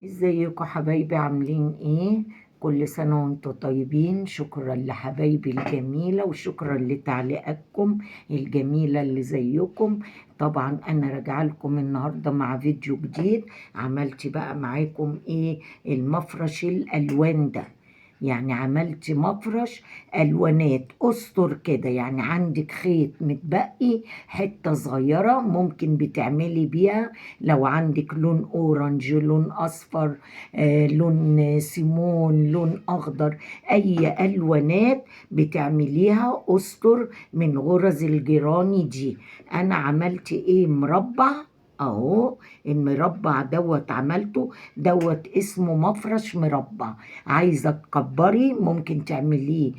ازيكم حبايبي عاملين ايه؟ كل سنة وانتم طيبين. شكرا لحبايبي الجميلة وشكرا لتعليقاتكم الجميلة اللي زيكم. طبعا انا راجعه لكم النهاردة مع فيديو جديد. عملت بقى معاكم ايه؟ المفرش الالوان ده. يعني عملت مفرش الوانات استر كده، يعني عندك خيط متبقي حتة صغيرة ممكن بتعملي بيها. لو عندك لون اورنج، لون اصفر، لون سيمون، لون اخضر، اي الوانات بتعمليها استر من غرز الجيراني دي. انا عملت ايه؟ مربع اهو. المربع دوت عملته دوت اسمه مفرش مربع. عايزة تكبري ممكن تعمليه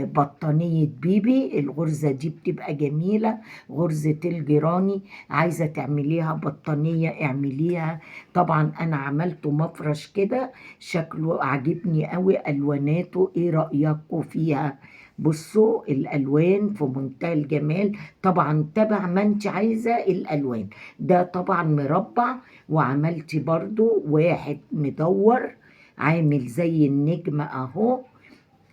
بطانية بيبي. الغرزة دي بتبقى جميلة، غرزة الجيراني. عايزة تعمليها بطانية اعمليها. طبعا انا عملته مفرش كده شكله عجبني قوي، الواناته ايه رأيكم فيها؟ بصوا الالوان في منتهى الجمال. طبعا تبع ما انت عايزة الالوان. ده طبعا مربع. وعملت برضو واحد مدور عامل زي النجمة اهو.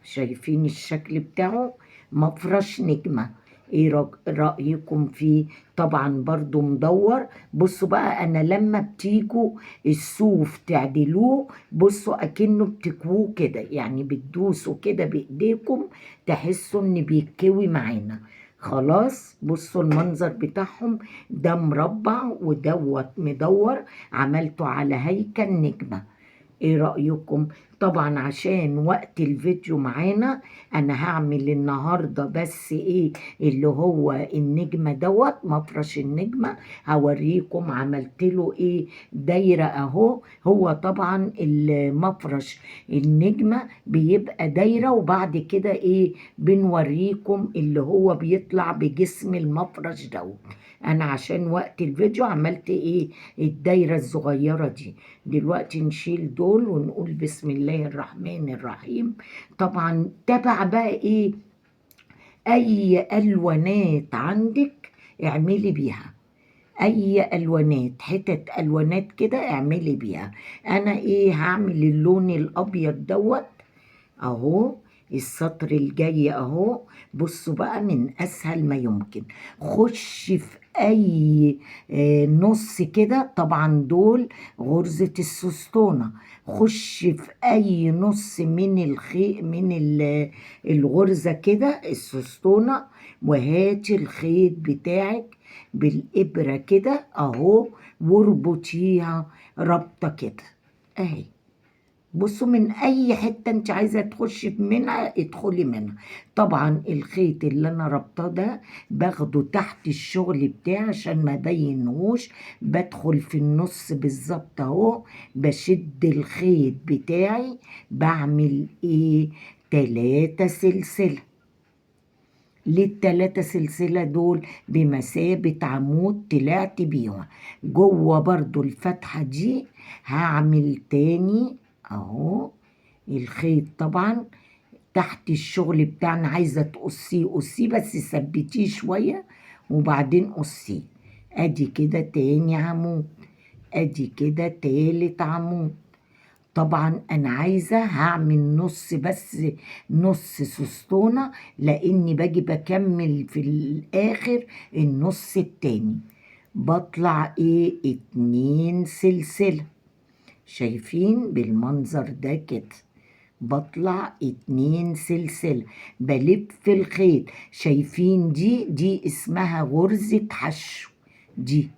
شايفين الشكل بتاعه؟ مفرش نجمة. ايه رأيكم فيه؟ طبعا برضو مدور. بصوا بقى، انا لما بتيجوا الصوف تعدلوه بصوا اكنه بتكووه كده، يعني بتدوسوا كده بايديكم تحسوا ان بيتكوي معانا. خلاص بصوا المنظر بتاعهم. ده مربع ودوت مدور. عملته على هيكل نجمة. ايه رأيكم؟ طبعا عشان وقت الفيديو معانا انا هعمل النهاردة بس ايه اللي هو النجمة دوت مفرش النجمة. هوريكم عملت له ايه. دايرة اهو. هو طبعا المفرش النجمة بيبقى دايرة، وبعد كده ايه بنوريكم اللي هو بيطلع بجسم المفرش دوت. انا عشان وقت الفيديو عملت ايه الدايرة الصغيرة دي. دلوقتي نشيل دول ونقول بسم الله الرحمن الرحيم. طبعا تبع بقى ايه اي الوانات عندك اعملي بيها. اي الوانات، حتت الوانات كده اعملي بيها. انا ايه هعمل اللون الابيض دوت اهو. السطر الجاي اهو. بصوا بقى من اسهل ما يمكن. خش في اي نص كده. طبعا دول غرزة السستونة. خش في اي نص من الغرزة كده السستونة. وهاتي الخيط بتاعك بالابرة كده اهو، واربطيها ربطة كده اهي. بصوا من اي حتة انت عايزة تخشي منها ادخلي منها. طبعا الخيط اللي انا ربطاه ده باخده تحت الشغل بتاعي عشان ما بينهوش. بدخل في النص بالظبط اهو. بشد الخيط بتاعي. بعمل ايه؟ 3 سلسلة. للتلاتة سلسلة دول بمثابة عمود طلعت بيهم. جوه برضو الفتحة دي هعمل تاني اهو. الخيط طبعا تحت الشغل بتاعنا. عايزة تقصيه قصيه بس ثبتيه شوية وبعدين قصيه. ادي كده تاني عمود. ادي كده تالت عمود. طبعا انا عايزة هعمل نص بس، نص سستونة، لاني باجي بكمل في الاخر النص التاني. بطلع ايه 2 سلسلة. شايفين بالمنظر ده كده؟ بطلع 2 سلسلة. بلف الخيط. شايفين دي اسمها غرزة حشو. دي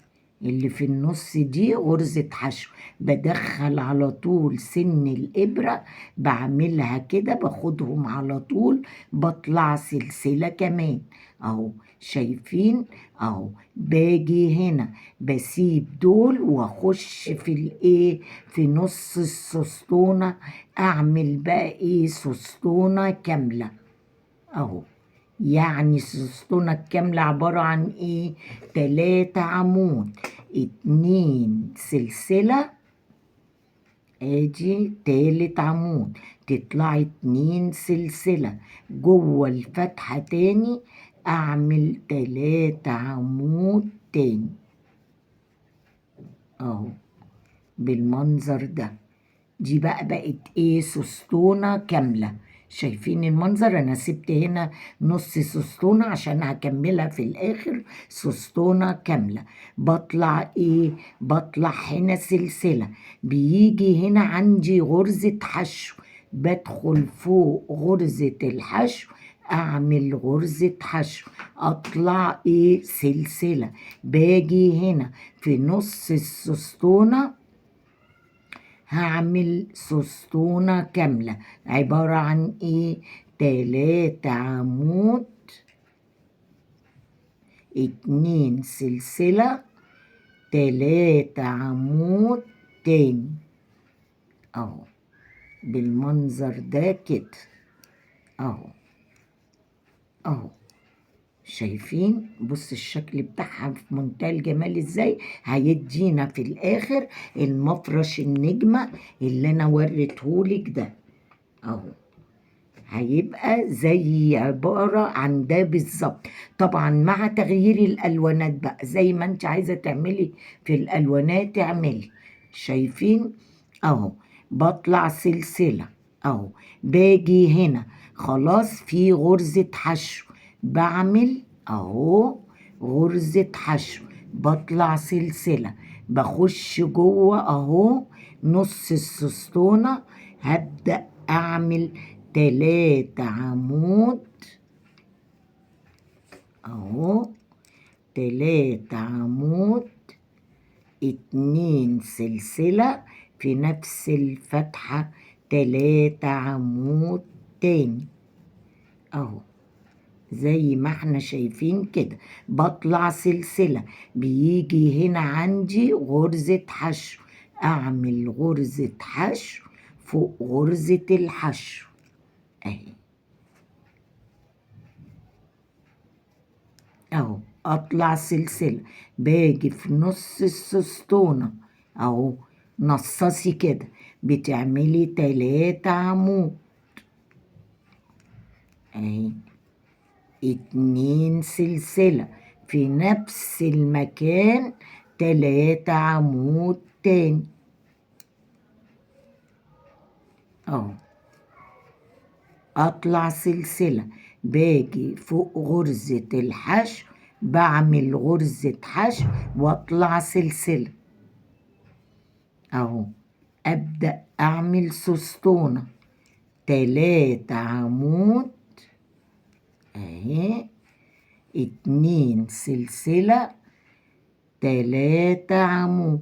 اللي في النص دي غرزة حشو. بدخل على طول سن الإبرة. بعملها كده باخدهم على طول. بطلع سلسلة كمان اهو. شايفين اهو. باجي هنا بسيب دول واخش في الايه في نص السستونة. اعمل بقى ايه سستونة كاملة اهو. يعني السستونة الكاملة عبارة عن ايه؟ 3 عمود، 2 سلسلة. ادي تالت عمود. تطلعي 2 سلسلة جوه الفتحة تاني. اعمل 3 عمود تاني اهو. بالمنظر ده. دي بقت ايه؟ سستونة كاملة. شايفين المنظر؟ انا سبت هنا نص سستونة عشان هكملها في الاخر سستونة كاملة. بطلع ايه؟ بطلع هنا سلسلة، بيجي هنا عندي غرزة حشو، بدخل فوق غرزة الحشو، اعمل غرزة حشو، اطلع ايه؟ سلسلة. باجي هنا في نص السستونة هعمل سستونة كاملة عبارة عن ايه؟ 3 عمود، 2 سلسلة، 3 عمود تاني اهو بالمنظر ده كده اهو اهو. شايفين؟ بص الشكل بتاعها في منتهى الجمال ازاي. هيدينا في الاخر المفرش النجمة اللي انا وريتهولك ده اهو، هيبقى زي عبارة عن ده بالظبط. طبعا مع تغيير الالوانات بقى زي ما انت عايزة تعملي في الالوانات اعملي. شايفين اهو؟ بطلع سلسلة اهو، باجي هنا خلاص في غرزة حشو، بعمل اهو غرزة حشو، بطلع سلسلة، بخش جوه اهو نص السستونة، هبدأ اعمل 3 عمود اهو، 3 عمود، 2 سلسلة في نفس الفتحة، 3 عمود تاني اهو زي ما احنا شايفين كده. بطلع سلسلة، بيجي هنا عندي غرزة حشو، اعمل غرزة حشو فوق غرزة الحشو اهي اهو. اطلع سلسلة، باجي في نص السستونة اهو، نصصي كده، بتعملي 3 عمود اهي، 2 سلسلة في نفس المكان، 3 عمود تاني اهو. اطلع سلسلة، باجي فوق غرزة الحشو، بعمل غرزة حشو واطلع سلسلة اهو، ابدأ اعمل سستونة، 3 عمود اهي، 2 سلسلة، 3 عمود.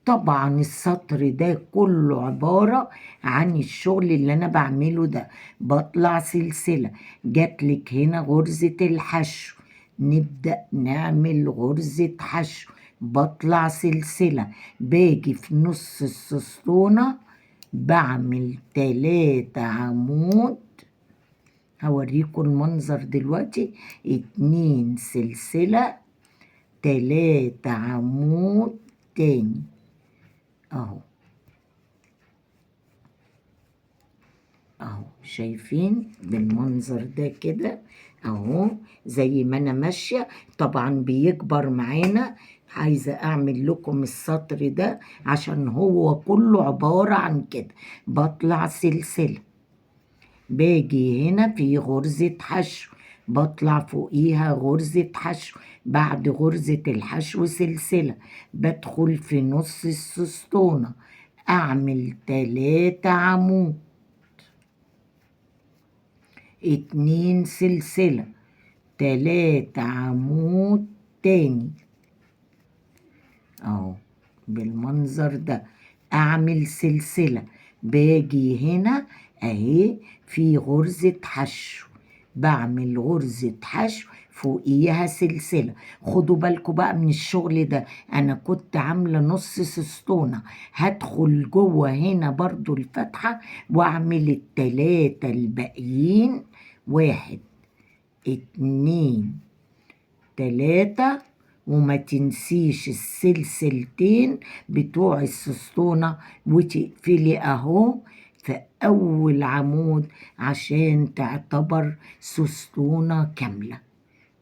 طبعا السطر ده كله عبارة عن الشغل اللي انا بعمله ده. بطلع سلسلة، جاتلك هنا غرزة الحشو، نبدأ نعمل غرزة حشو، بطلع سلسلة، باجي في نص السستونة، بعمل 3 عمود، هوريكم المنظر دلوقتي، 2 سلسلة، 3 عمود تاني اهو اهو. شايفين بالمنظر ده كده اهو زي ما انا ماشية. طبعا بيكبر معانا، عايزة اعمل لكم السطر ده عشان هو كله عبارة عن كده. بطلع سلسلة، باجي هنا في غرزة حشو، بطلع فوقيها غرزة حشو، بعد غرزة الحشو سلسلة، بدخل في نص السستونة، اعمل 3 عمود، 2 سلسلة، 3 عمود تاني اهو بالمنظر ده. اعمل سلسلة، باجي هنا اهي في غرزة حشو، بعمل غرزة حشو فوقيها سلسلة. خدوا بالكم بقى من الشغل ده، انا كنت عاملة نص سستونة، هدخل جوه هنا برضو الفتحة واعمل ال3 الباقيين، 1 2 3، وما تنسيش السلسلتين بتوع السستونة وتقفلي اهو في اول عمود عشان تعتبر سستونة كاملة.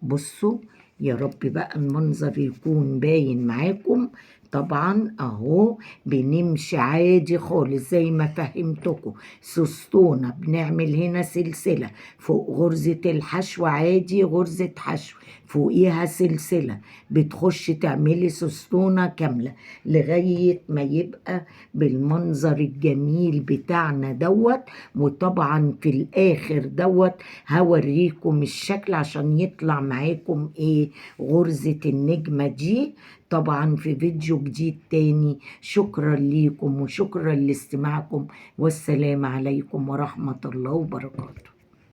بصوا يا رب بقى المنظر يكون باين معاكم. طبعا اهو بنمشي عادي خالص زي ما فهمتكم. سستونة بنعمل هنا سلسلة فوق غرزة الحشو، عادي غرزة حشو فوقيها سلسلة، بتخش تعملي سستونة كاملة لغاية ما يبقى بالمنظر الجميل بتاعنا دوت. وطبعا في الاخر دوت هوريكم الشكل عشان يطلع معاكم ايه غرزة النجمة دي طبعا في فيديو جديد تاني. شكرا ليكم وشكرا لاستماعكم، والسلام عليكم ورحمة الله وبركاته.